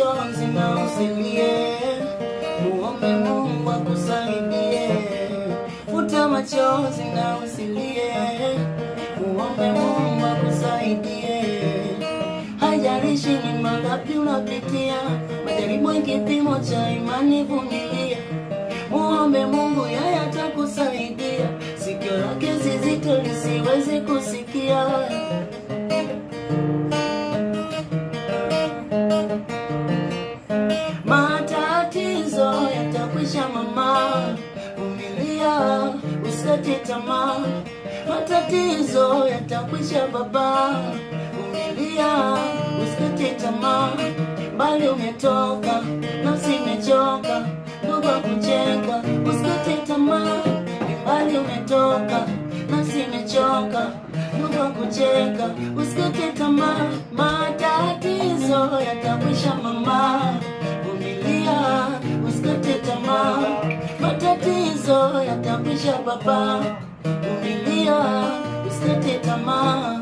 machozi na usilie, muombe Mungu akusaidie. Futa machozi na usilie, muombe Mungu akusaidie. Haijalishi ni mangapi unapitia, majaribu ni kipimo cha imani, vumilia. Muombe Mungu, yeye atakusaidia. Sikio lake si zito lisiwezi kusikia. Matatizo yatakwisha mama, vumilia, usikate tamaa. Matatizo yatakwisha baba, vumilia, usikate tamaa. Bali umetoka, nafsi imechoka, ndugu kucheka, usikate tamaa. Bali umetoka, nafsi imechoka, ndugu kucheka, usikate tamaa. Matatizo yatakwisha mama, vumilia, usikate tamaa. Matatizo yatakwisha baba, vumilia, usikate tamaa.